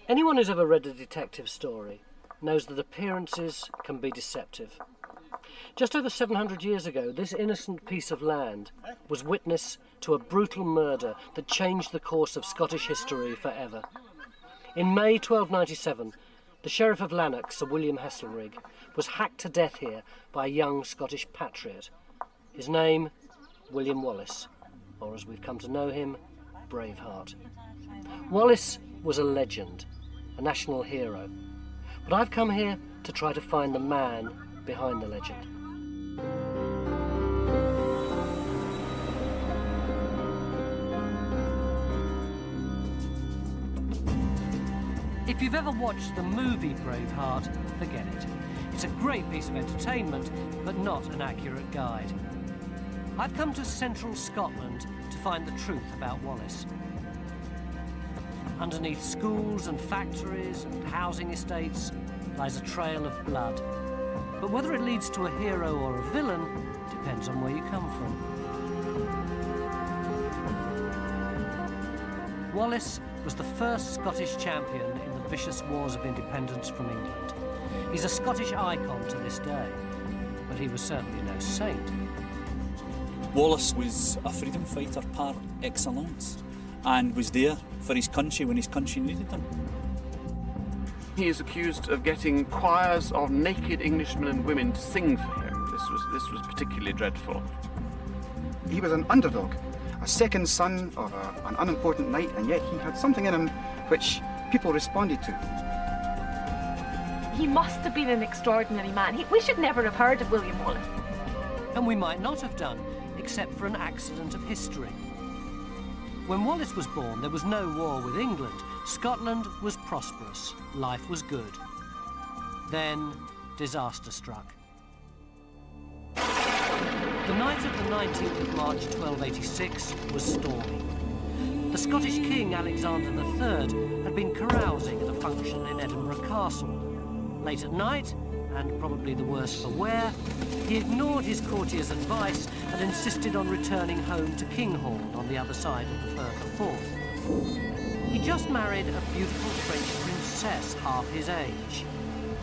Anyone who's ever read a detective story knows that appearances can be deceptive. Just over 700 years ago, this innocent piece of land was witness to a brutal murder that changed the course of Scottish history forever. In May 1297, the Sheriff of Lanark, Sir William Heselrigg, was hacked to death here by a young Scottish patriot. His name, William Wallace, or as we've come to know him, Braveheart. Wallace was a legend, a national hero, but I've come here to try to find the man behind the legend. If you've ever watched the movie Braveheart, forget it. It's a great piece of entertainment, but not an accurate guide. I've come to central Scotland to find the truth about Wallace. Underneath schools and factories and housing estates lies a trail of blood. But whether it leads to a hero or a villain depends on where you come from. Wallace was the first Scottish champion in the vicious wars of independence from England. He's a Scottish icon to this day, but he was certainly no saint. Wallace was a freedom fighter par excellence and was there for his country when his country needed him. He is accused of getting choirs of naked Englishmen and women to sing for him. This was particularly dreadful. He was an underdog, a second son of an unimportant knight, and yet he had something in him which people responded to. He must have been an extraordinary man. We should never have heard of William Wallace. And we might not have done, except for an accident of history. When Wallace was born, there was no war with England. Scotland was prosperous. Life was good. Then, disaster struck. The night of the 19th of March 1286 was stormy. The Scottish King Alexander III had been carousing at a function in Edinburgh Castle. Late at night, and probably the worse for wear, he ignored his courtiers' advice and insisted on returning home to Kinghorn on the other side of the Firth of Forth. He just married a beautiful French princess half his age.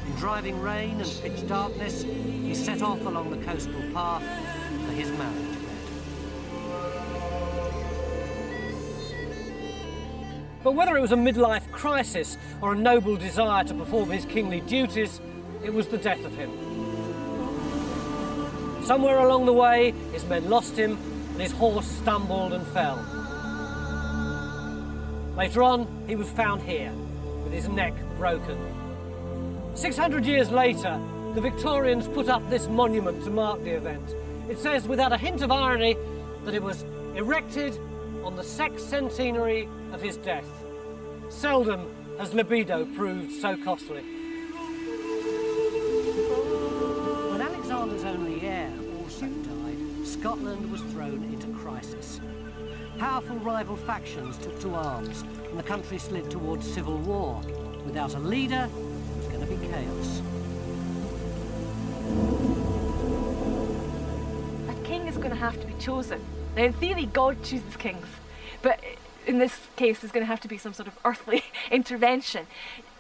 In driving rain and pitch darkness, he set off along the coastal path for his marriage bed. But whether it was a midlife crisis or a noble desire to perform his kingly duties, it was the death of him. Somewhere along the way, his men lost him and his horse stumbled and fell. Later on, he was found here, with his neck broken. 600 years later, the Victorians put up this monument to mark the event. It says, without a hint of irony, that it was erected on the sexcentenary of his death. Seldom has libido proved so costly. When Alexander's only heir also died, Scotland was thrown into crisis. Powerful rival factions took to arms, and the country slid towards civil war. Without a leader, it was going to be chaos. A king is going to have to be chosen. Now, in theory, God chooses kings, but in this case, there's going to have to be some sort of earthly intervention.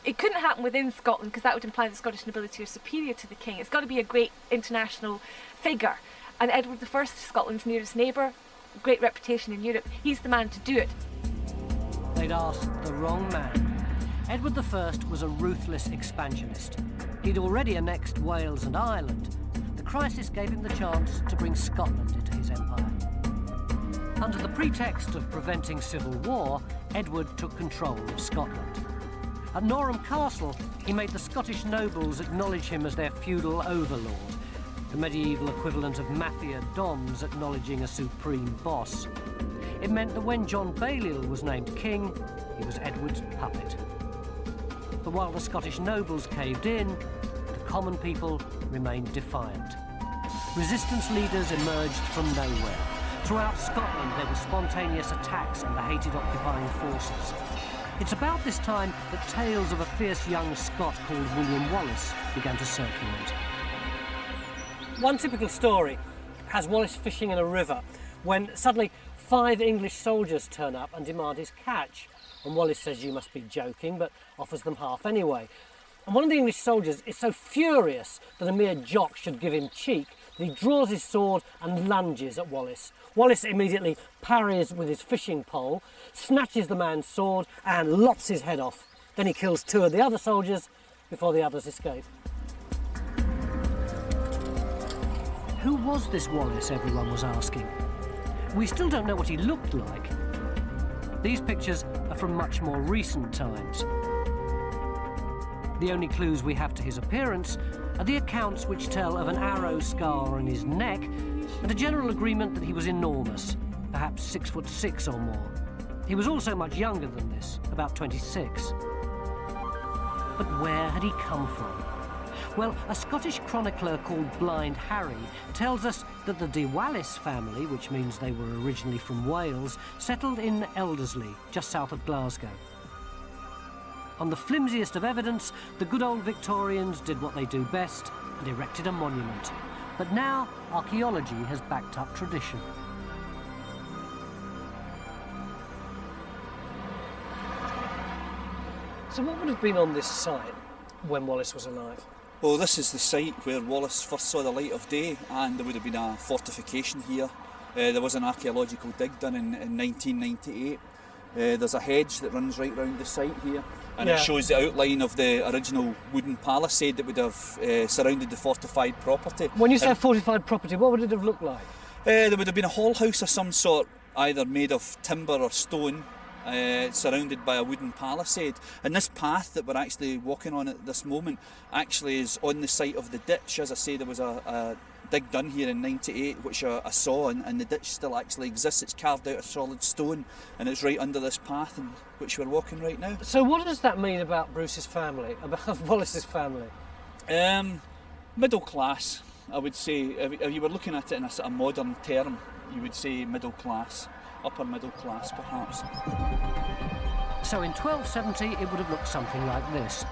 It couldn't happen within Scotland because that would imply the Scottish nobility are superior to the king. It's got to be a great international figure. And Edward I, Scotland's nearest neighbour, great reputation in Europe, he's the man to do it. They'd asked the wrong man. Edward I was a ruthless expansionist. He'd already annexed Wales and Ireland. The crisis gave him the chance to bring Scotland into his empire. Under the pretext of preventing civil war, Edward took control of Scotland. At Durham Castle, he made the Scottish nobles acknowledge him as their feudal overlord, the medieval equivalent of mafia dons acknowledging a supreme boss. It meant that when John Balliol was named king, he was Edward's puppet. But while the Scottish nobles caved in, the common people remained defiant. Resistance leaders emerged from nowhere. Throughout Scotland, there were spontaneous attacks on the hated occupying forces. It's about this time that tales of a fierce young Scot called William Wallace began to circulate. One typical story has Wallace fishing in a river when suddenly 5 English soldiers turn up and demand his catch. And Wallace says, "You must be joking," but offers them half anyway. And one of the English soldiers is so furious that a mere jock should give him cheek that he draws his sword and lunges at Wallace. Wallace immediately parries with his fishing pole, snatches the man's sword and lops his head off. Then he kills 2 of the other soldiers before the others escape. Who was this Wallace, everyone was asking? We still don't know what he looked like. These pictures are from much more recent times. The only clues we have to his appearance are the accounts which tell of an arrow scar on his neck and a general agreement that he was enormous, perhaps 6'6" or more. He was also much younger than this, about 26. But where had he come from? Well, a Scottish chronicler called Blind Harry tells us that the de Wallace family, which means they were originally from Wales, settled in Elderslie, just south of Glasgow. On the flimsiest of evidence, the good old Victorians did what they do best and erected a monument. But now, archaeology has backed up tradition. So what would have been on this site when Wallace was alive? Well, this is the site where Wallace first saw the light of day, and there would have been a fortification here. There was an archaeological dig done in 1998. There's a hedge that runs right round the site here, and it shows the outline of the original wooden palisade that would have surrounded the fortified property. When you say fortified property, what would it have looked like? There would have been a hall house of some sort, either made of timber or stone, surrounded by a wooden palisade. And this path that we're actually walking on at this moment actually is on the site of the ditch. As I say, there was a dig done here in 98 which I saw, and the ditch still actually exists. It's carved out of solid stone and it's right under this path in which we're walking right now. So what does that mean about Bruce's family, about Wallace's family? Middle class, I would say. If you were looking at it in a sort of modern term, you would say middle class. Upper middle class, perhaps. So in 1270, it would have looked something like this.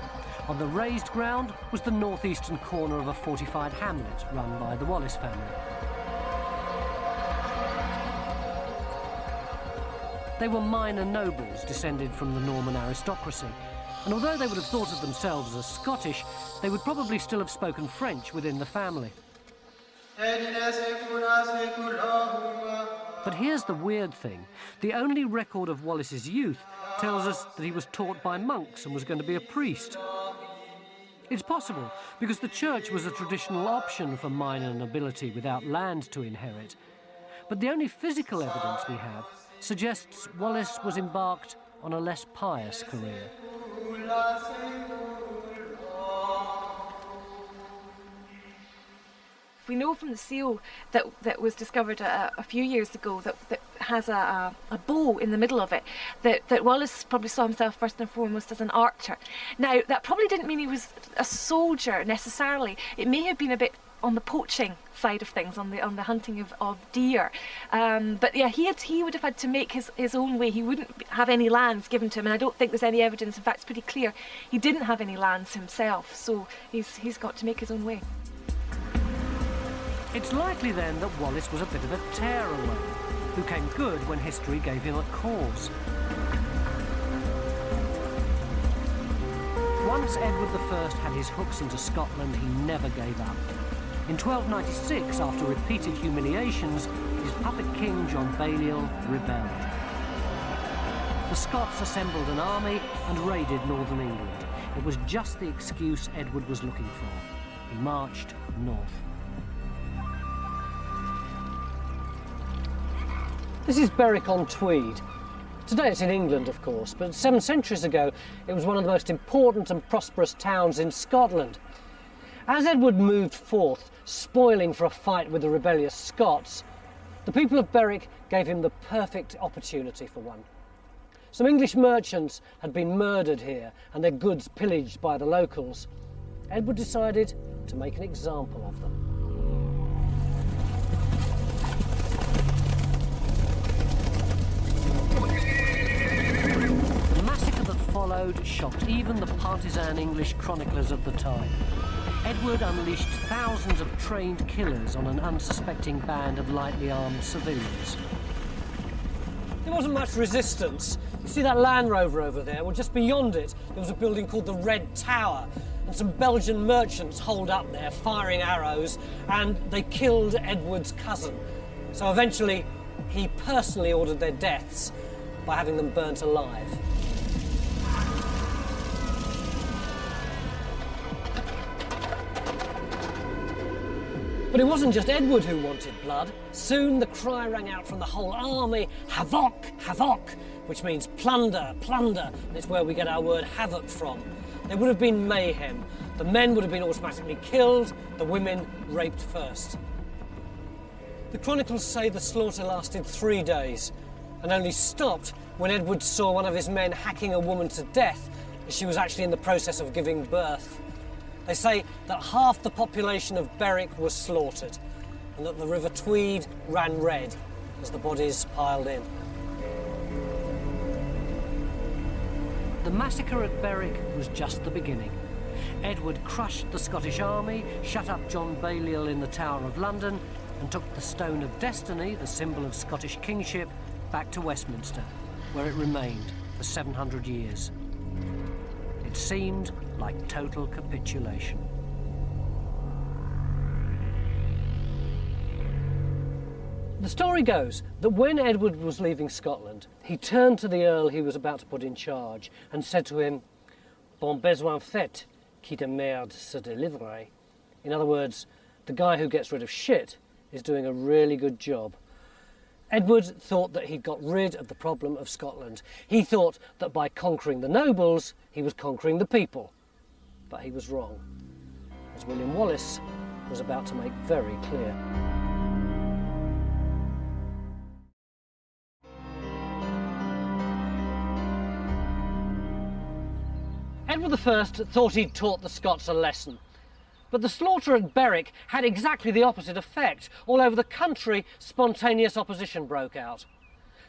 On the raised ground was the northeastern corner of a fortified hamlet run by the Wallace family. They were minor nobles descended from the Norman aristocracy, and although they would have thought of themselves as Scottish, they would probably still have spoken French within the family. But here's the weird thing. The only record of Wallace's youth tells us that he was taught by monks and was going to be a priest. It's possible, because the church was a traditional option for minor nobility without land to inherit. But the only physical evidence we have suggests Wallace was embarked on a less pious career. We know from the seal that was discovered a few years ago that has a bow in the middle of it, that Wallace probably saw himself first and foremost as an archer. Now, that probably didn't mean he was a soldier necessarily. It may have been a bit on the poaching side of things, on the hunting of deer. But yeah, he would have had to make his own way. He wouldn't have any lands given to him, and I don't think there's any evidence. In fact, it's pretty clear he didn't have any lands himself, so he's got to make his own way. It's likely then that Wallace was a bit of a tearaway, who came good when history gave him a cause. Once Edward I had his hooks into Scotland, he never gave up. In 1296, after repeated humiliations, his puppet king John Balliol rebelled. The Scots assembled an army and raided northern England. It was just the excuse Edward was looking for. He marched north. This is Berwick-on-Tweed. Today it's in England, of course, but 7 centuries ago it was one of the most important and prosperous towns in Scotland. As Edward moved forth, spoiling for a fight with the rebellious Scots, the people of Berwick gave him the perfect opportunity for one. Some English merchants had been murdered here and their goods pillaged by the locals. Edward decided to make an example of them. The massacre that followed shocked even the partisan English chroniclers of the time. Edward unleashed thousands of trained killers on an unsuspecting band of lightly armed civilians. There wasn't much resistance. You see that Land Rover over there? Well, just beyond it, there was a building called the Red Tower, and some Belgian merchants holed up there, firing arrows, and they killed Edward's cousin. So eventually, he personally ordered their deaths by having them burnt alive. But it wasn't just Edward who wanted blood. Soon the cry rang out from the whole army, havoc, havoc, which means plunder, plunder, and it's where we get our word havoc from. There would have been mayhem. The men would have been automatically killed, the women raped first. The chronicles say the slaughter lasted 3 days and only stopped when Edward saw one of his men hacking a woman to death as she was actually in the process of giving birth. They say that half the population of Berwick was slaughtered and that the River Tweed ran red as the bodies piled in. The massacre at Berwick was just the beginning. Edward crushed the Scottish army, shut up John Balliol in the Tower of London, and took the Stone of Destiny, the symbol of Scottish kingship, back to Westminster, where it remained for 700 years. It seemed like total capitulation. The story goes that when Edward was leaving Scotland, he turned to the Earl he was about to put in charge and said to him, "Bon besoin fait, qui de merde se délivre." In other words, the guy who gets rid of shit is doing a really good job. Edward thought that he'd got rid of the problem of Scotland. He thought that by conquering the nobles, he was conquering the people. But he was wrong, as William Wallace was about to make very clear. Edward I thought he'd taught the Scots a lesson. But the slaughter at Berwick had exactly the opposite effect. All over the country, spontaneous opposition broke out.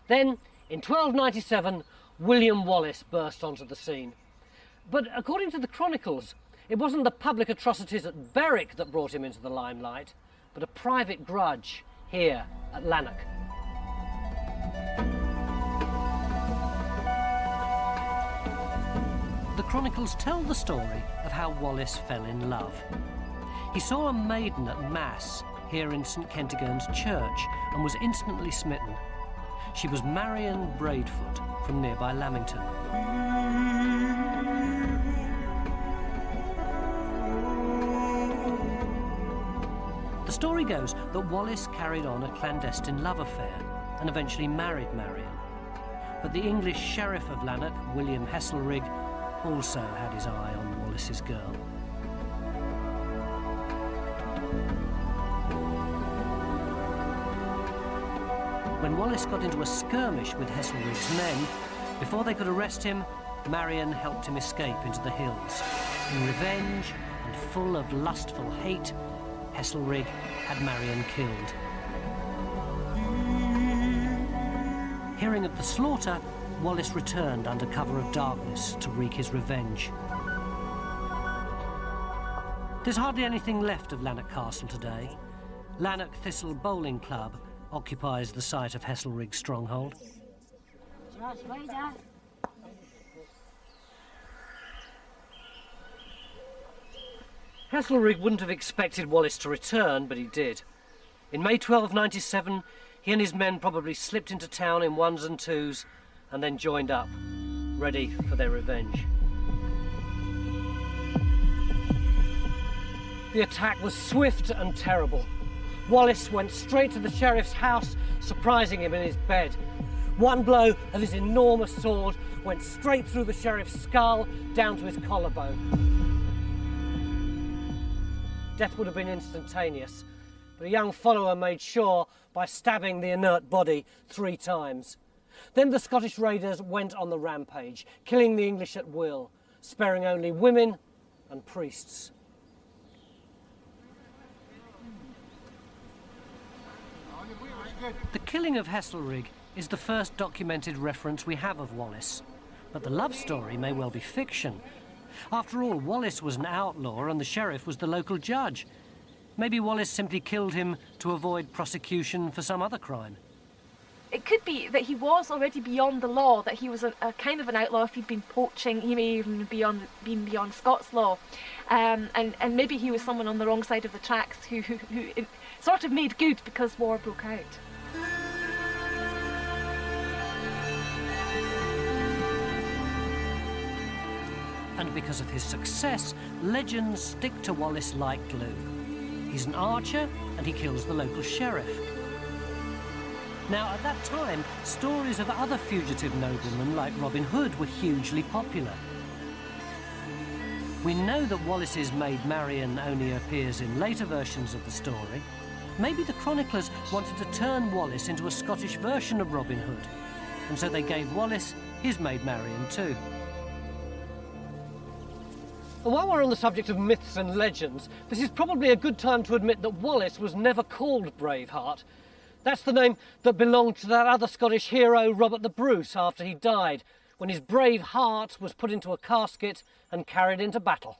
Then, in 1297, William Wallace burst onto the scene. But according to the chronicles, it wasn't the public atrocities at Berwick that brought him into the limelight, but a private grudge here at Lanark. The chronicles tell the story of how Wallace fell in love. He saw a maiden at Mass here in St Kentigern's church and was instantly smitten. She was Marion Braveheart from nearby Lamington. The story goes that Wallace carried on a clandestine love affair and eventually married Marion. But the English sheriff of Lanark, William Heselrigg, also had his eye on Wallace's girl. When Wallace got into a skirmish with Heselrigg's men, before they could arrest him, Marion helped him escape into the hills. In revenge and full of lustful hate, Heselrigg had Marion killed. Hearing of the slaughter, Wallace returned under cover of darkness to wreak his revenge. There's hardly anything left of Lanark Castle today. Lanark Thistle Bowling Club occupies the site of Heselrigg's stronghold. Heselrigg wouldn't have expected Wallace to return, but he did. In May 1297, he and his men probably slipped into town in ones and twos and then joined up, ready for their revenge. The attack was swift and terrible. Wallace went straight to the sheriff's house, surprising him in his bed. One blow of his enormous sword went straight through the sheriff's skull, down to his collarbone. Death would have been instantaneous, but a young follower made sure by stabbing the inert body 3 times. Then the Scottish raiders went on the rampage, killing the English at will, sparing only women and priests. The killing of Heselrigg is the first documented reference we have of Wallace, but the love story may well be fiction. After all, Wallace was an outlaw and the sheriff was the local judge. Maybe Wallace simply killed him to avoid prosecution for some other crime. it could be that he was already beyond the law, that he was a kind of an outlaw. If he'd been poaching, he may even been beyond Scots law. And maybe he was someone on the wrong side of the tracks who sort of made good because war broke out. And because of his success, legends stick to Wallace like glue. He's an archer and he kills the local sheriff. Now, at that time, stories of other fugitive noblemen like Robin Hood were hugely popular. We know that Wallace's maid Marian only appears in later versions of the story. Maybe the chroniclers wanted to turn Wallace into a Scottish version of Robin Hood, and so they gave Wallace his maid Marian too. While we're on the subject of myths and legends, this is probably a good time to admit that Wallace was never called Braveheart. That's the name that belonged to that other Scottish hero, Robert the Bruce, after he died, when his brave heart was put into a casket and carried into battle.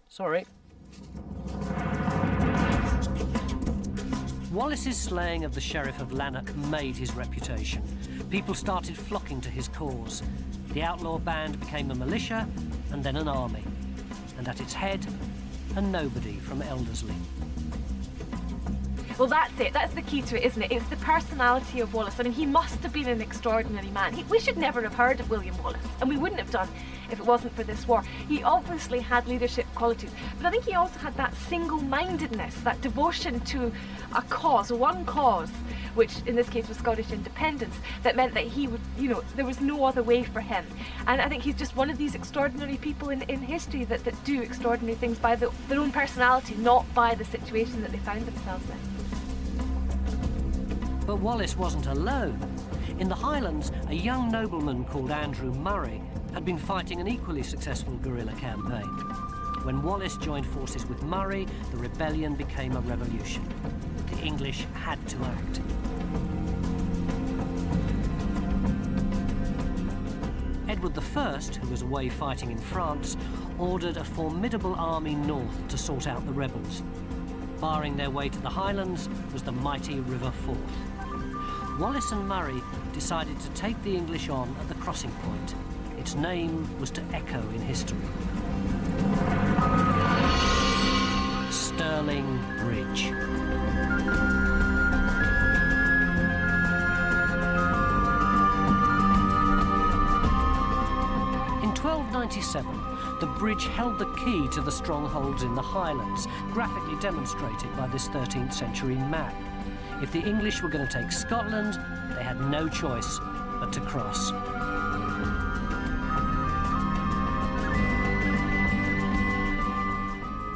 Sorry. Wallace's slaying of the Sheriff of Lanark made his reputation. People started flocking to his cause. The outlaw band became a militia and then an army. And at its head, a nobody from Elderslie. Well, that's it. That's the key to it, isn't it? It's the personality of Wallace. I mean, he must have been an extraordinary man. We should never have heard of William Wallace, and we wouldn't have done if it wasn't for this war. He obviously had leadership qualities, but I think he also had that single-mindedness, that devotion to a cause, one cause, which in this case was Scottish independence, that meant that he would, you know, there was no other way for him. And I think he's just one of these extraordinary people in history that do extraordinary things by their own personality, not by the situation that they found themselves in. But Wallace wasn't alone. In the Highlands, a young nobleman called Andrew Murray had been fighting an equally successful guerrilla campaign. When Wallace joined forces with Murray, the rebellion became a revolution. The English had to act. Edward I, who was away fighting in France, ordered a formidable army north to sort out the rebels. Barring their way to the Highlands was the mighty River Forth. Wallace and Murray decided to take the English on at the crossing point. Its name was to echo in history. Stirling Bridge. In 1297, the bridge held the key to the strongholds in the Highlands, graphically demonstrated by this 13th century map. If the English were going to take Scotland, they had no choice but to cross.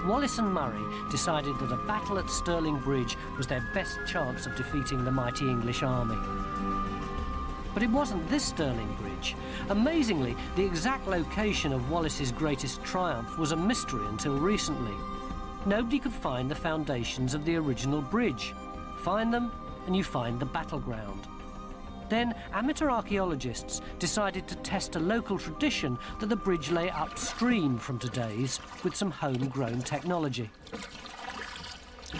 Wallace and Murray decided that a battle at Stirling Bridge was their best chance of defeating the mighty English army. But it wasn't this Stirling Bridge. Amazingly, the exact location of Wallace's greatest triumph was a mystery until recently. Nobody could find the foundations of the original bridge. Find them, and you find the battleground. Then, amateur archaeologists decided to test a local tradition that the bridge lay upstream from today's with some homegrown technology.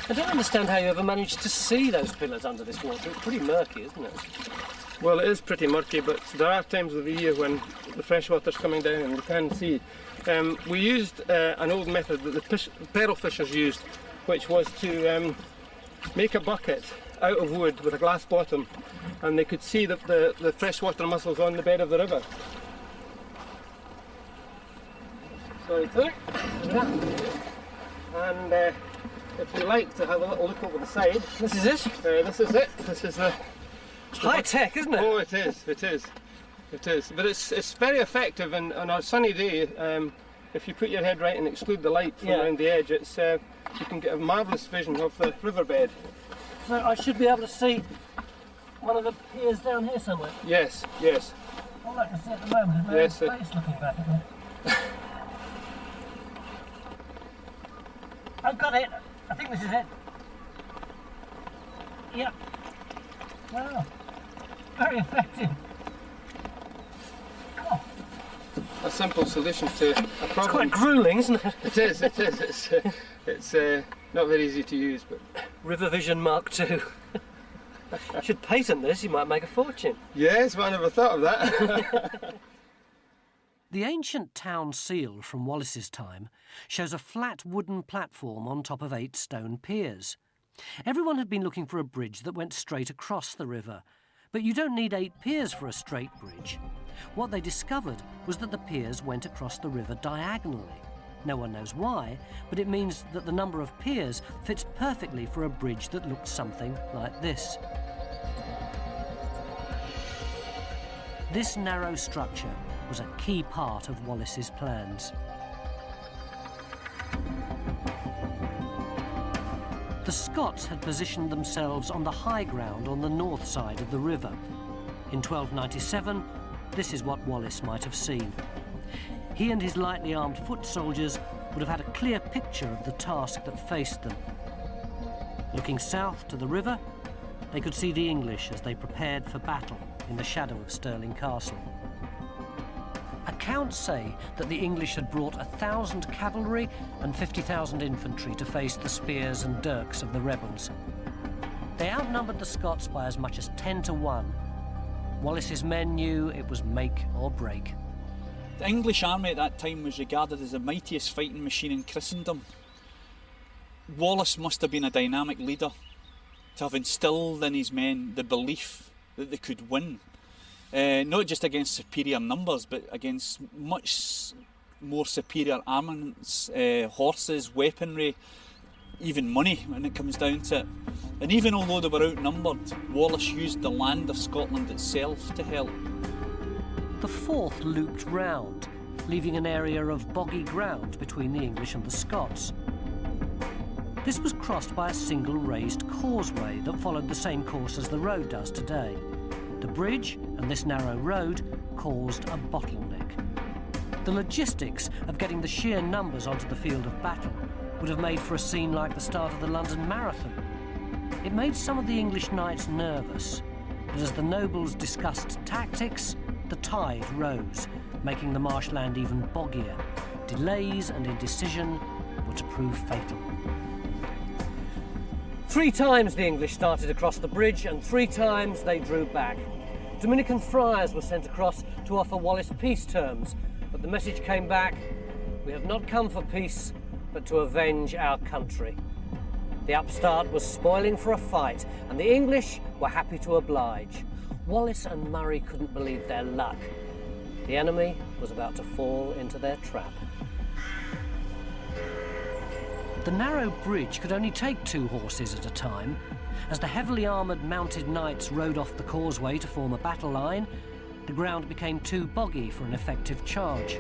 I don't understand how you ever managed to see those pillars under this water. It's pretty murky, isn't it? Well, it is pretty murky, but there are times of the year when the fresh water's coming down and we can see. We used an old method that the pearl fishers used, which was to make a bucket out of wood with a glass bottom, and they could see the freshwater mussels on the bed of the river. Sorry, sir. And if you like to have a little look over the side. This is it? This is it. This is the... High tech, isn't it? Oh, it is. It is. It is. But it's very effective, and on a sunny day, if you put your head right and exclude the light from around the edge, it's you can get a marvellous vision of the riverbed. So I should be able to see one of the piers down here somewhere. Yes, yes. All I can see at the moment is my own face looking back at me. I've got it. I think this is it. Yep. Wow. Very effective. Oh. A simple solution to a problem. It's quite gruelling, isn't it? It is, it is. It's not very easy to use, but... River Vision Mark II. Should patent this, you might make a fortune. Yes, well, I never thought of that. The ancient town seal from Wallace's time shows a flat wooden platform on top of 8 stone piers. Everyone had been looking for a bridge that went straight across the river, but you don't need 8 piers for a straight bridge. What they discovered was that the piers went across the river diagonally. No one knows why, but it means that the number of piers fits perfectly for a bridge that looked something like this. This narrow structure was a key part of Wallace's plans. The Scots had positioned themselves on the high ground on the north side of the river. In 1297, this is what Wallace might have seen. He and his lightly armed foot soldiers would have had a clear picture of the task that faced them. Looking south to the river, they could see the English as they prepared for battle in the shadow of Stirling Castle. Accounts say that the English had brought 1,000 cavalry and 50,000 infantry to face the spears and dirks of the rebels. They outnumbered the Scots by as much as 10 to 1. Wallace's men knew it was make or break. The English army at that time was regarded as the mightiest fighting machine in Christendom. Wallace must have been a dynamic leader to have instilled in his men the belief that they could win. Not just against superior numbers, but against much more superior armaments, horses, weaponry, even money when it comes down to it. And even although they were outnumbered, Wallace used the land of Scotland itself to help. The fourth looped round, leaving an area of boggy ground between the English and the Scots. This was crossed by a single raised causeway that followed the same course as the road does today. The bridge and this narrow road caused a bottleneck. The logistics of getting the sheer numbers onto the field of battle would have made for a scene like the start of the London Marathon. It made some of the English knights nervous, but as the nobles discussed tactics, the tide rose, making the marshland even boggier. Delays and indecision were to prove fatal. 3 times the English started across the bridge, and 3 times they drew back. Dominican friars were sent across to offer Wallace peace terms, but the message came back: "We have not come for peace, but to avenge our country." The upstart was spoiling for a fight, and the English were happy to oblige. Wallace and Murray couldn't believe their luck. The enemy was about to fall into their trap. The narrow bridge could only take 2 horses at a time. As the heavily armoured mounted knights rode off the causeway to form a battle line, the ground became too boggy for an effective charge.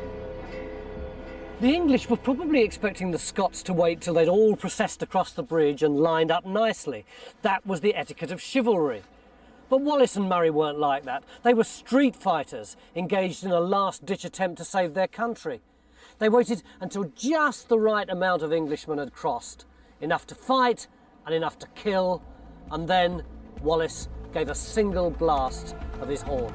The English were probably expecting the Scots to wait till they'd all processed across the bridge and lined up nicely. That was the etiquette of chivalry. But Wallace and Murray weren't like that. They were street fighters, engaged in a last-ditch attempt to save their country. They waited until just the right amount of Englishmen had crossed, enough to fight and enough to kill, and then Wallace gave a single blast of his horn.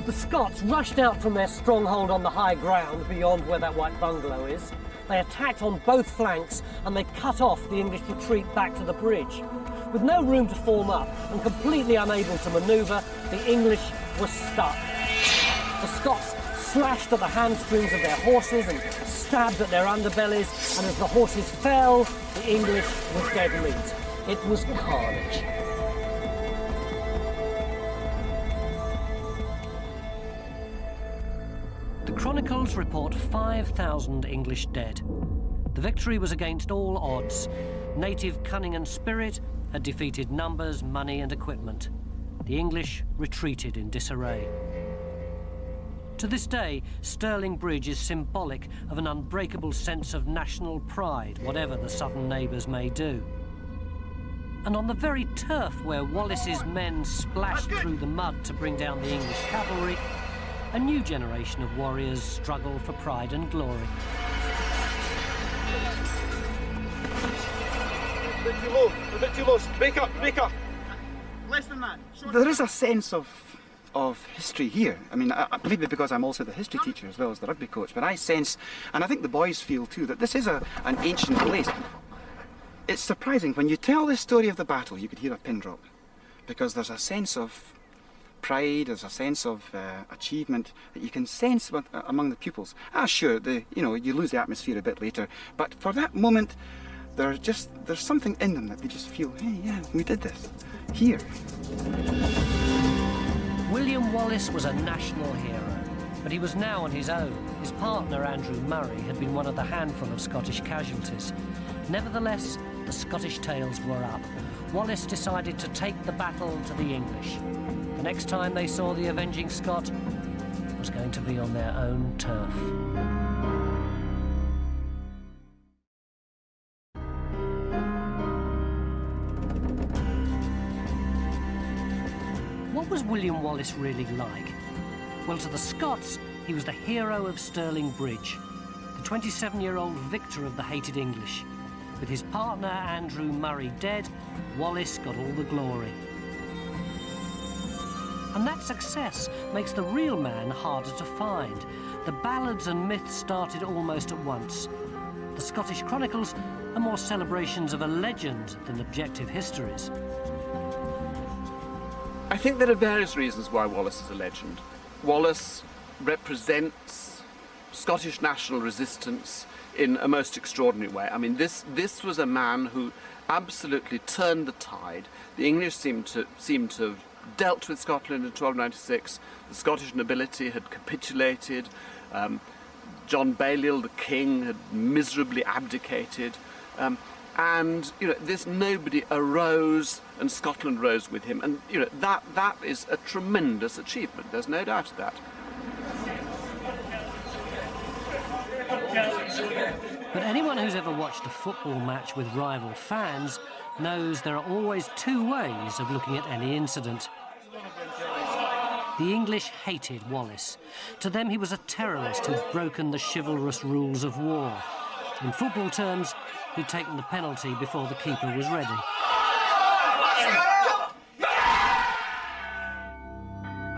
The Scots rushed out from their stronghold on the high ground beyond where that white bungalow is. They attacked on both flanks and they cut off the English retreat back to the bridge. With no room to form up and completely unable to manoeuvre, the English were stuck. The Scots slashed at the hamstrings of their horses and stabbed at their underbellies, and as the horses fell, the English were dead meat. It was carnage. The chronicles report 5,000 English dead. The victory was against all odds. Native cunning and spirit had defeated numbers, money and equipment. The English retreated in disarray. To this day, Stirling Bridge is symbolic of an unbreakable sense of national pride, whatever the southern neighbours may do. And on the very turf where Wallace's men splashed through the mud to bring down the English cavalry, a new generation of warriors struggle for pride and glory. A bit too low, a bit too low. Break up, break up. Less than that. There is a sense of of history here. I mean, maybe because I'm also the history teacher as well as the rugby coach, but I sense, and I think the boys feel too, that this is an ancient place. It's surprising, when you tell the story of the battle, you could hear a pin drop, because there's a sense of pride, there's a sense of achievement that you can sense among the pupils. Sure, you lose the atmosphere a bit later, but for that moment, there's something in them that they just feel, hey, yeah, we did this here. William Wallace was a national hero, but he was now on his own. His partner, Andrew Murray, had been one of the handful of Scottish casualties. Nevertheless, the Scottish tales were up. Wallace decided to take the battle to the English. The next time they saw the avenging Scot was going to be on their own turf. What was William Wallace really like? Well, to the Scots, he was the hero of Stirling Bridge, the 27-year-old victor of the hated English. With his partner, Andrew Murray, dead, Wallace got all the glory. And that success makes the real man harder to find. The ballads and myths started almost at once. The Scottish chronicles are more celebrations of a legend than objective histories. I think there are various reasons why Wallace is a legend. Wallace represents Scottish national resistance in a most extraordinary way. I mean, this was a man who absolutely turned the tide. The English seem to have dealt with Scotland in 1296. The Scottish nobility had capitulated. John Balliol, the king, had miserably abdicated. And this nobody arose, and Scotland rose with him, and that is a tremendous achievement. There's no doubt of that. But anyone who's ever watched a football match with rival fans knows there are always two ways of looking at any incident. The English hated Wallace. To them, he was a terrorist who'd broken the chivalrous rules of war. In football terms, he'd taken the penalty before the keeper was ready.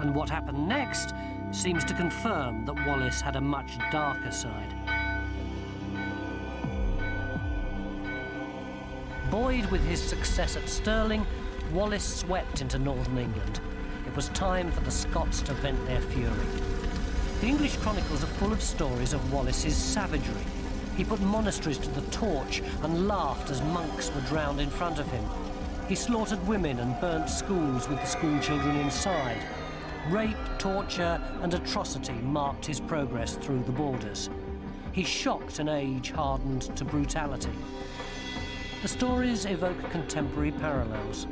And what happened next seems to confirm that Wallace had a much darker side. Buoyed with his success at Stirling, Wallace swept into northern England. It was time for the Scots to vent their fury. The English chronicles are full of stories of Wallace's savagery. He put monasteries to the torch and laughed as monks were drowned in front of him. He slaughtered women and burnt schools with the school children inside. Rape, torture and atrocity marked his progress through the borders. He shocked an age hardened to brutality. The stories evoke contemporary parallels.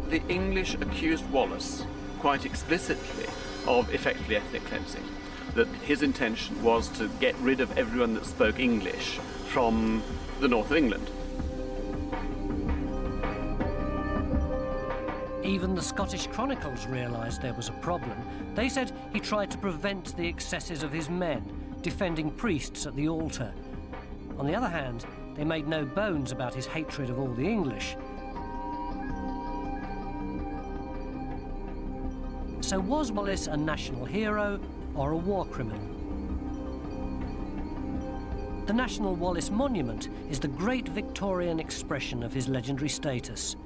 The English accused Wallace quite explicitly of effectively ethnic cleansing, that his intention was to get rid of everyone that spoke English from the north of England. Even the Scottish chronicles realised there was a problem. They said he tried to prevent the excesses of his men, defending priests at the altar. On the other hand, they made no bones about his hatred of all the English. So was Wallace a national hero or a war criminal? The National Wallace Monument is the great Victorian expression of his legendary status.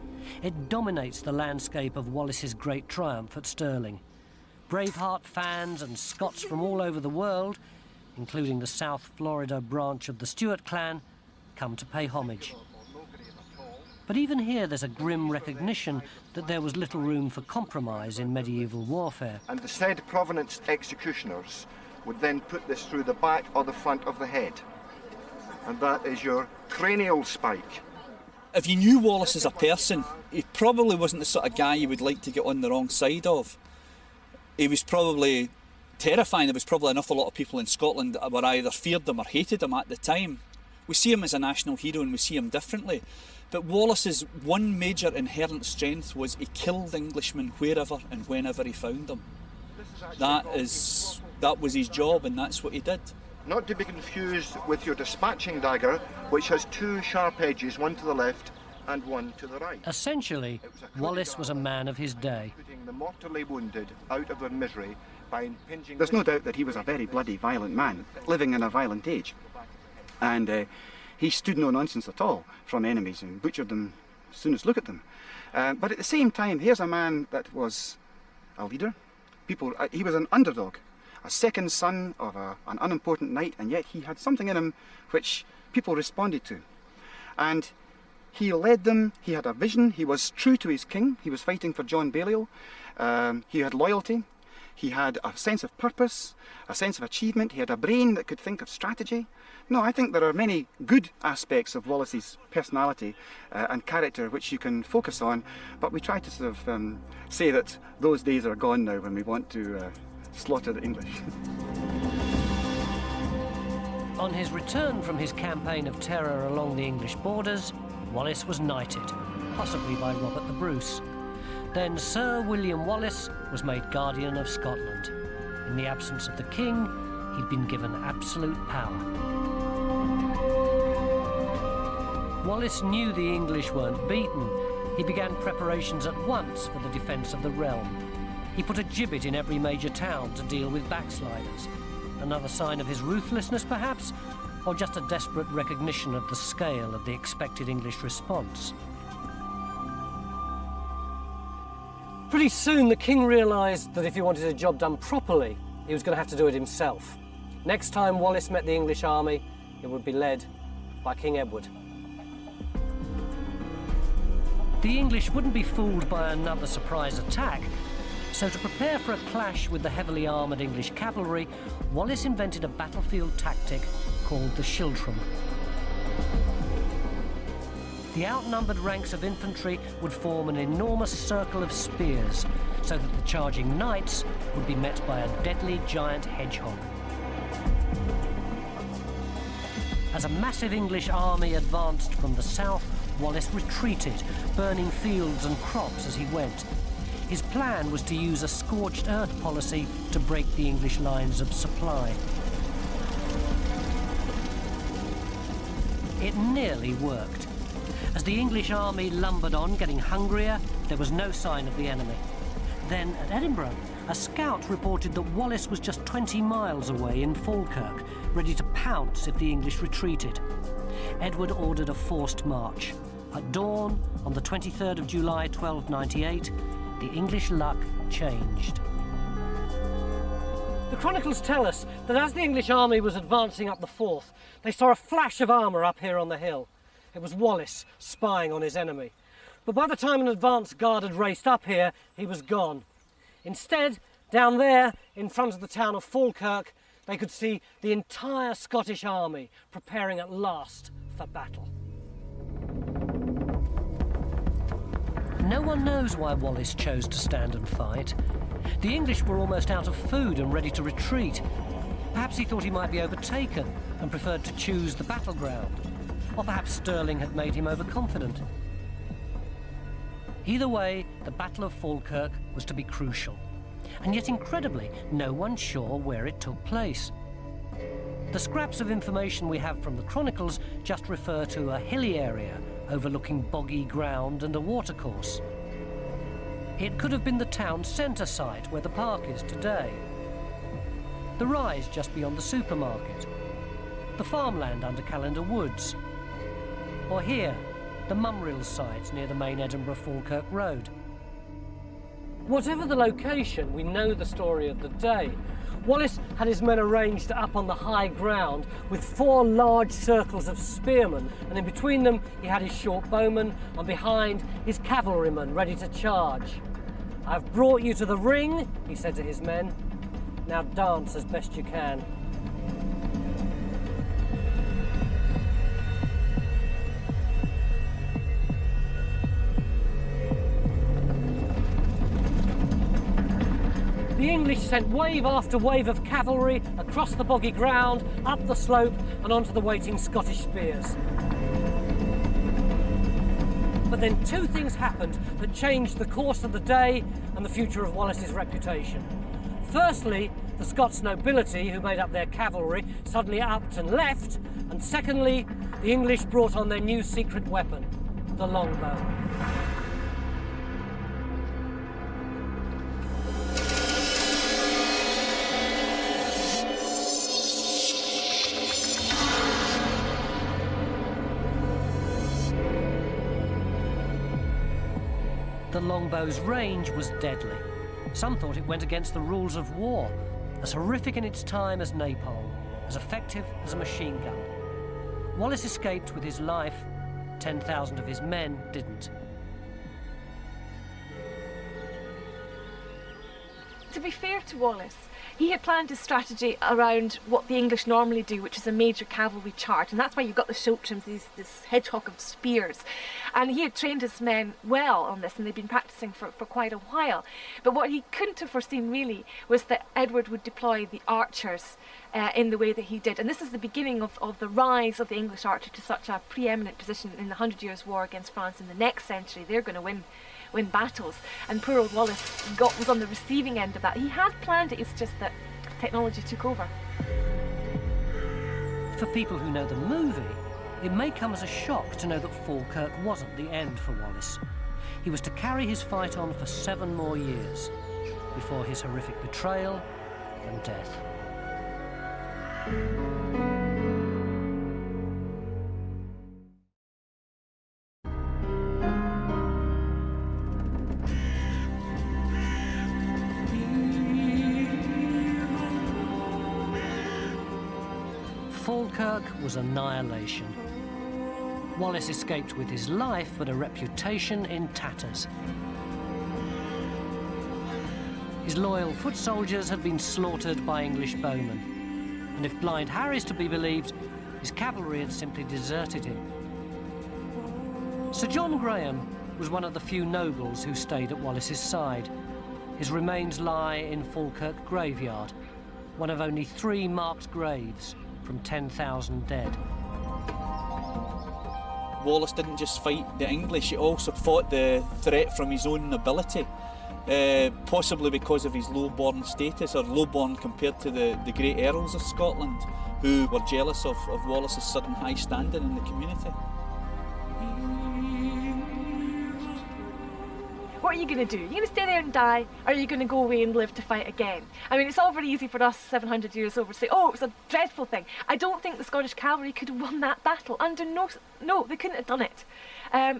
It dominates the landscape of Wallace's great triumph at Stirling. Braveheart fans and Scots from all over the world, including the South Florida branch of the Stuart clan, come to pay homage. But even here there's a grim recognition that there was little room for compromise in medieval warfare. And the said Provenance executioners would then put this through the back or the front of the head. And that is your cranial spike. If you knew Wallace as a person, he probably wasn't the sort of guy you would like to get on the wrong side of. He was probably terrifying. There was probably an awful lot of people in Scotland that were either feared him or hated him at the time. We see him as a national hero and we see him differently. But Wallace's one major inherent strength was he killed Englishmen wherever and whenever he found them. That was his job, and that's what he did. Not to be confused with your dispatching dagger, which has two sharp edges, one to the left and one to the right. Essentially, Wallace was a man of his day. Putting the mortally wounded out of their misery by impinging... There's no doubt that he was a very bloody, violent man, living in a violent age. And he stood no nonsense at all from enemies and butchered them as soon as look at them. But at the same time, here's a man that was a leader. He was an underdog, a second son of an unimportant knight, and yet he had something in him which people responded to. And he led them, he had a vision, he was true to his king, he was fighting for John Balliol, he had loyalty, he had a sense of purpose, a sense of achievement, he had a brain that could think of strategy. No, I think there are many good aspects of Wallace's personality and character which you can focus on, but we try to sort of say that those days are gone now when we want to slaughter the English. On his return from his campaign of terror along the English borders, Wallace was knighted, possibly by Robert the Bruce. Then Sir William Wallace was made Guardian of Scotland. In the absence of the king, he'd been given absolute power. Wallace knew the English weren't beaten. He began preparations at once for the defence of the realm. He put a gibbet in every major town to deal with backsliders. Another sign of his ruthlessness, perhaps, or just a desperate recognition of the scale of the expected English response. Pretty soon the king realised that if he wanted a job done properly, he was going to have to do it himself. Next time Wallace met the English army, it would be led by King Edward. The English wouldn't be fooled by another surprise attack, so to prepare for a clash with the heavily armoured English cavalry, Wallace invented a battlefield tactic called the schiltrum. The outnumbered ranks of infantry would form an enormous circle of spears, so that the charging knights would be met by a deadly giant hedgehog. As a massive English army advanced from the south, Wallace retreated, burning fields and crops as he went. His plan was to use a scorched earth policy to break the English lines of supply. It nearly worked. As the English army lumbered on, getting hungrier, there was no sign of the enemy. Then, at Edinburgh, a scout reported that Wallace was just 20 miles away in Falkirk, ready to pounce if the English retreated. Edward ordered a forced march. At dawn, on the 23rd of July, 1298, the English luck changed. The chronicles tell us that as the English army was advancing up the Forth, they saw a flash of armour up here on the hill. It was Wallace spying on his enemy. But by the time an advance guard had raced up here, he was gone. Instead, down there, in front of the town of Falkirk, they could see the entire Scottish army preparing at last for battle. No one knows why Wallace chose to stand and fight. The English were almost out of food and ready to retreat. Perhaps he thought he might be overtaken and preferred to choose the battleground. Or perhaps Stirling had made him overconfident. Either way, the Battle of Falkirk was to be crucial. And yet, incredibly, no one's sure where it took place. The scraps of information we have from the chronicles just refer to a hilly area overlooking boggy ground and a watercourse. It could have been the town centre site where the park is today. The rise just beyond the supermarket. The farmland under Callender Woods. Or here, the Mumrill site near the main Edinburgh-Falkirk road. Whatever the location, we know the story of the day. Wallace had his men arranged up on the high ground with 4 large circles of spearmen, and in between them he had his short bowmen, and behind his cavalrymen ready to charge. "I've brought you to the ring," he said to his men. "Now dance as best you can." The English sent wave after wave of cavalry across the boggy ground, up the slope and onto the waiting Scottish spears. But then 2 things happened that changed the course of the day and the future of Wallace's reputation. Firstly, the Scots nobility, who made up their cavalry, suddenly upped and left, and secondly, the English brought on their new secret weapon, The longbow. The longbow's range was deadly. Some thought it went against the rules of war, as horrific in its time as napalm, as effective as a machine gun. Wallace escaped with his life. 10,000 of his men didn't. To be fair to Wallace, he had planned his strategy around what the English normally do, which is a major cavalry charge, and that's why you've got the schultrums, this hedgehog of spears. And he had trained his men well on this, and they'd been practicing for quite a while. But what he couldn't have foreseen really was that Edward would deploy the archers in the way that he did. And this is the beginning of the rise of the English archer to such a preeminent position in the 100 Years' War against France in the next century. They're going to win battles, and poor old Wallace was on the receiving end of that. He had planned it, it's just that technology took over. For people who know the movie, it may come as a shock to know that Falkirk wasn't the end for Wallace. He was to carry his fight on for 7 more years, before his horrific betrayal and death. Falkirk was annihilation. Wallace escaped with his life, but a reputation in tatters. His loyal foot soldiers had been slaughtered by English bowmen, and if Blind Harry's to be believed, his cavalry had simply deserted him. Sir John Graham was one of the few nobles who stayed at Wallace's side. His remains lie in Falkirk graveyard, one of only 3 marked graves from 10,000 dead. Wallace didn't just fight the English, he also fought the threat from his own nobility, possibly because of his low-born status, or low-born compared to the great earls of Scotland, who were jealous of Wallace's sudden high standing in the community. What are you going to do? Are you going to stay there and die, or are you going to go away and live to fight again? I mean, it's all very easy for us 700 years over to say, oh, it was a dreadful thing. I don't think the Scottish cavalry could have won that battle. Under no, they couldn't have done it.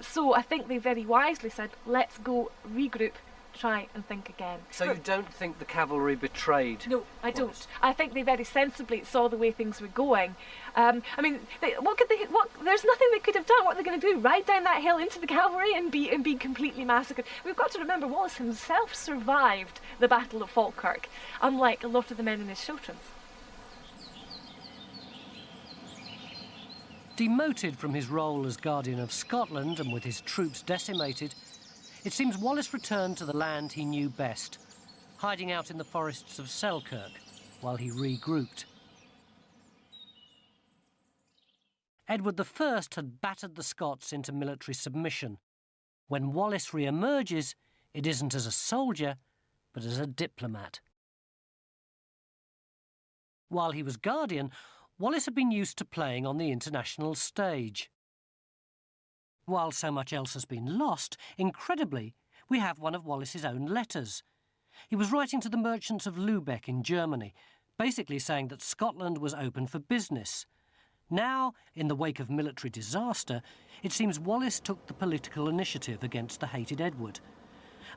So I think they very wisely said, let's go regroup, try and think again. So you don't think the cavalry betrayed? No, I don't. I think they very sensibly saw the way things were going. I mean, there's nothing they could have done. What are they going to do? Ride down that hill into the cavalry and be completely massacred? We've got to remember Wallace himself survived the Battle of Falkirk, unlike a lot of the men in his schultrums. Demoted from his role as Guardian of Scotland and with his troops decimated, it seems Wallace returned to the land he knew best, hiding out in the forests of Selkirk while he regrouped. Edward I had battered the Scots into military submission. When Wallace re-emerges, it isn't as a soldier, but as a diplomat. While he was Guardian, Wallace had been used to playing on the international stage. While so much else has been lost, incredibly, we have one of Wallace's own letters. He was writing to the merchants of Lubeck in Germany, basically saying that Scotland was open for business. Now, in the wake of military disaster, it seems Wallace took the political initiative against the hated Edward.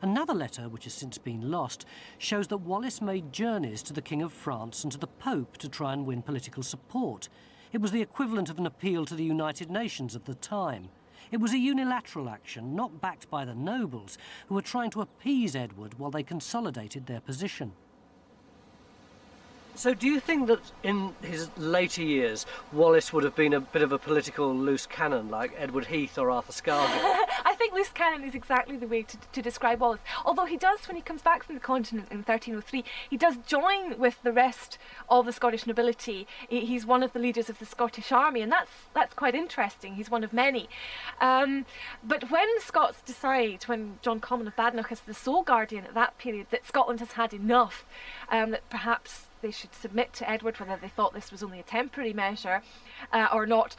Another letter, which has since been lost, shows that Wallace made journeys to the King of France and to the Pope to try and win political support. It was the equivalent of an appeal to the United Nations of the time. It was a unilateral action, not backed by the nobles, who were trying to appease Edward while they consolidated their position. So do you think that in his later years, Wallace would have been a bit of a political loose cannon, like Edward Heath or Arthur Scargill? I think loose cannon is exactly the way to describe Wallace. Although he does, when he comes back from the continent in 1303, he does join with the rest of the Scottish nobility. He's one of the leaders of the Scottish army, and that's quite interesting. He's one of many. But when the Scots decide, when John Comyn of Badenoch is the sole guardian at that period, that Scotland has had enough, that perhaps they should submit to Edward, whether they thought this was only a temporary measure or not,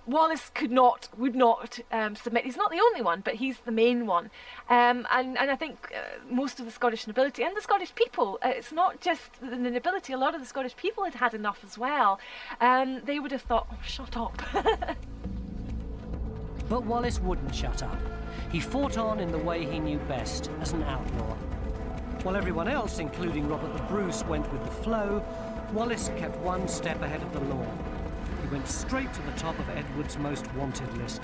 Wallace would not submit. He's not the only one, but he's the main one. And I think most of the Scottish nobility and the Scottish people, it's not just the nobility, a lot of the Scottish people had had enough as well. They would have thought, oh, shut up. But Wallace wouldn't shut up. He fought on in the way he knew best, as an outlaw. While everyone else, including Robert the Bruce, went with the flow, Wallace kept one step ahead of the law. He went straight to the top of Edward's most wanted list.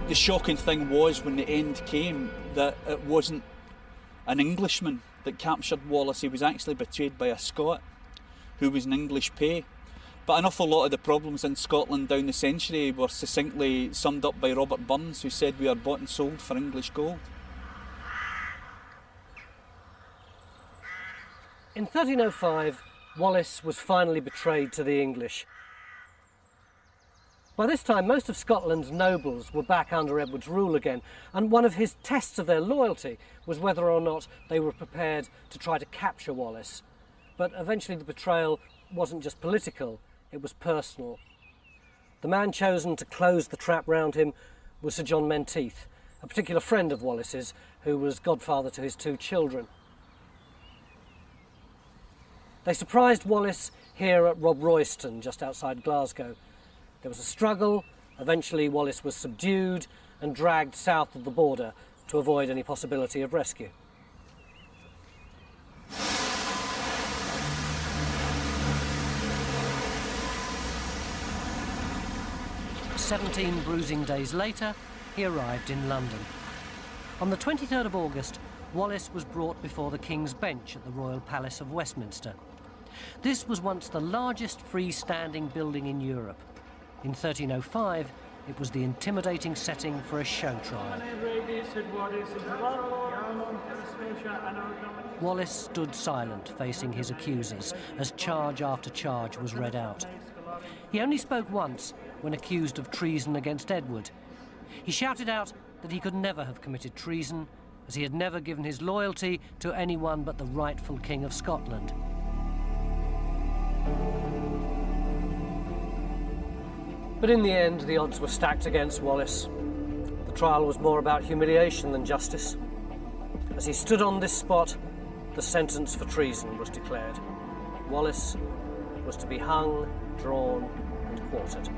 The shocking thing was, when the end came, that it wasn't an Englishman that captured Wallace. He was actually betrayed by a Scot who was an English pay. But an awful lot of the problems in Scotland down the century were succinctly summed up by Robert Burns, who said, "We are bought and sold for English gold." In 1305, Wallace was finally betrayed to the English. By this time, most of Scotland's nobles were back under Edward's rule again, and one of his tests of their loyalty was whether or not they were prepared to try to capture Wallace. But eventually the betrayal wasn't just political, it was personal. The man chosen to close the trap round him was Sir John Menteith, a particular friend of Wallace's, who was godfather to his 2 children. They surprised Wallace here at Rob Royston, just outside Glasgow. There was a struggle. Eventually Wallace was subdued and dragged south of the border to avoid any possibility of rescue. 17 bruising days later, he arrived in London. On the 23rd of August, Wallace was brought before the King's Bench at the Royal Palace of Westminster. This was once the largest freestanding building in Europe. In 1305, it was the intimidating setting for a show trial. Wallace stood silent, facing his accusers, as charge after charge was read out. He only spoke once, when accused of treason against Edward. He shouted out that he could never have committed treason, as he had never given his loyalty to anyone but the rightful King of Scotland. But in the end, the odds were stacked against Wallace. The trial was more about humiliation than justice. As he stood on this spot, the sentence for treason was declared. Wallace was to be hung, drawn, and quartered.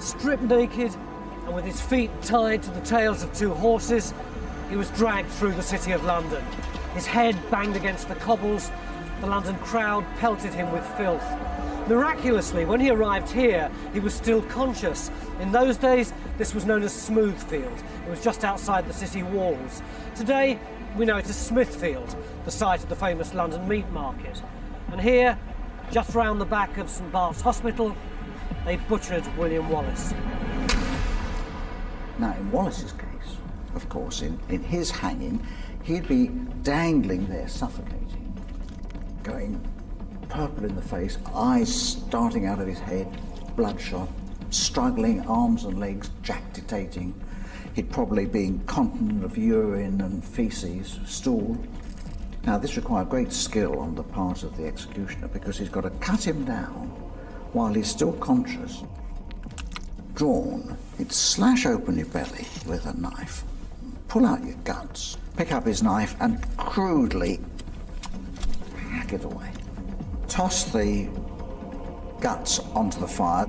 Stripped naked, and with his feet tied to the tails of 2 horses, he was dragged through the city of London. His head banged against the cobbles, the London crowd pelted him with filth. Miraculously, when he arrived here, he was still conscious. In those days, this was known as Smoothfield. It was just outside the city walls. Today, we know it as Smithfield, the site of the famous London meat market. And here, just round the back of St Bart's Hospital, they butchered William Wallace. Now, in Wallace's case, of course, in his hanging, he'd be dangling there, suffocating, going purple in the face, eyes starting out of his head, bloodshot, struggling, arms and legs jactitating. He'd probably be incontinent of urine and feces, stool. Now, this required great skill on the part of the executioner, because he's got to cut him down while he's still conscious. Drawn, he'd slash open your belly with a knife, pull out your guts, pick up his knife and crudely hack it away. Toss the guts onto the fire.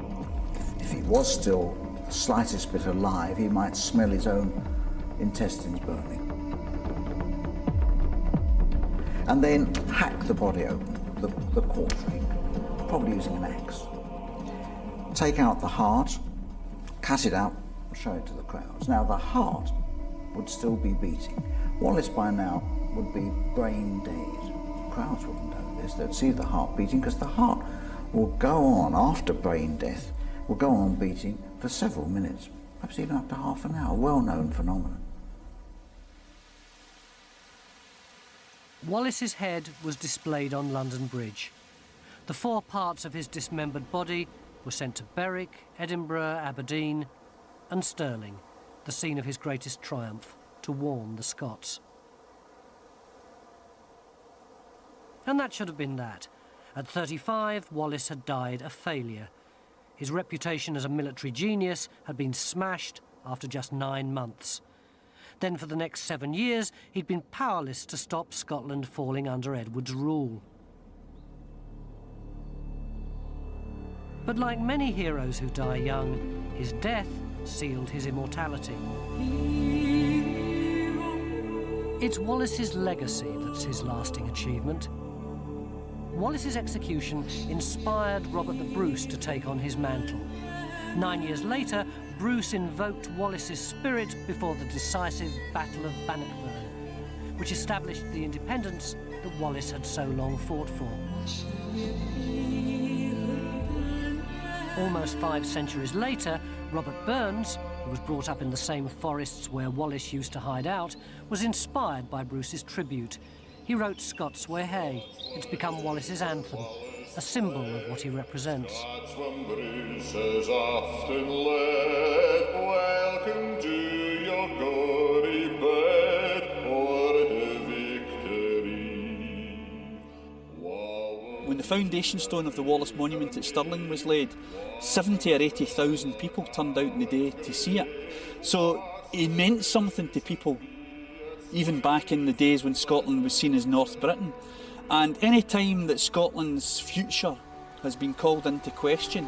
If he was still the slightest bit alive, he might smell his own intestines burning. And then hack the body open, the quartering, probably using an axe. Take out the heart, cut it out, show it to the crowds. Now, the heart would still be beating. Wallace by now would be brain dead. Crowds wouldn't know this. They'd see the heart beating, because the heart will go on after brain death, will go on beating for several minutes, perhaps even up to half an hour. Well-known phenomenon. Wallace's head was displayed on London Bridge. The 4 parts of his dismembered body were sent to Berwick, Edinburgh, Aberdeen and Stirling, the scene of his greatest triumph, to warn the Scots. And that should have been that. At 35, Wallace had died a failure. His reputation as a military genius had been smashed after just 9 months. Then for the next 7 years, he'd been powerless to stop Scotland falling under Edward's rule. But like many heroes who die young, his death sealed his immortality. It's Wallace's legacy that's his lasting achievement. Wallace's execution inspired Robert the Bruce to take on his mantle. 9 years later, Bruce invoked Wallace's spirit before the decisive Battle of Bannockburn, which established the independence that Wallace had so long fought for. Almost 5 centuries later, Robert Burns, who was brought up in the same forests where Wallace used to hide out, was inspired by Bruce's tribute. He wrote Scots Where Hey. It's become Wallace's anthem, a symbol of what he represents. That's when Bruce has often led, welcome to your gory bed, or to victory. When the foundation stone of the Wallace Monument at Stirling was laid, 70 or 80,000 people turned out in the day to see it. So he meant something to people, even back in the days when Scotland was seen as North Britain. And any time that Scotland's future has been called into question,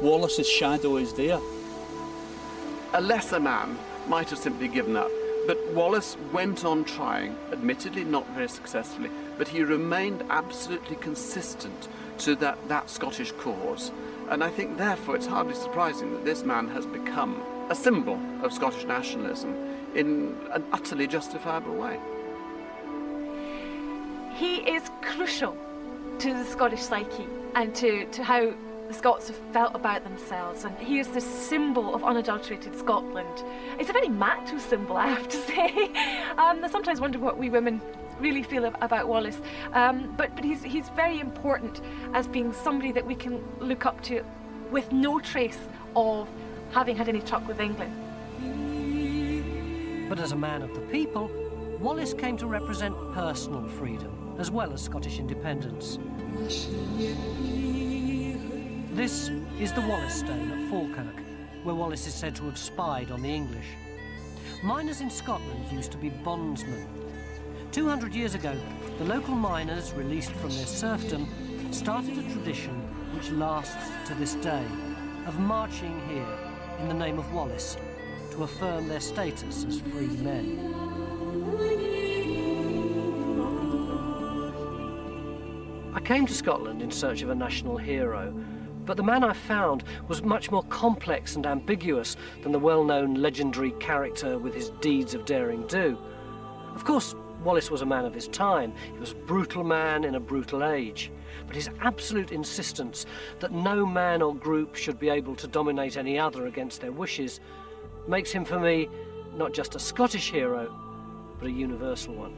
Wallace's shadow is there. A lesser man might have simply given up, but Wallace went on trying, admittedly not very successfully, but he remained absolutely consistent to that Scottish cause. And I think therefore it's hardly surprising that this man has become a symbol of Scottish nationalism in an utterly justifiable way. He is crucial to the Scottish psyche and to how the Scots have felt about themselves, and he is the symbol of unadulterated Scotland. It's a very macho symbol, I have to say. I sometimes wonder what we women really feel about Wallace, but he's very important as being somebody that we can look up to with no trace of having had any truck with England. But as a man of the people, Wallace came to represent personal freedom as well as Scottish independence. This is the Wallace Stone at Falkirk, where Wallace is said to have spied on the English. Miners in Scotland used to be bondsmen. 200 years ago, the local miners, released from their serfdom, started a tradition which lasts to this day, of marching here in the name of Wallace to affirm their status as free men. I came to Scotland in search of a national hero, but the man I found was much more complex and ambiguous than the well-known legendary character with his deeds of daring do. Of course, Wallace was a man of his time. He was a brutal man in a brutal age. But his absolute insistence that no man or group should be able to dominate any other against their wishes makes him, for me, not just a Scottish hero, but a universal one.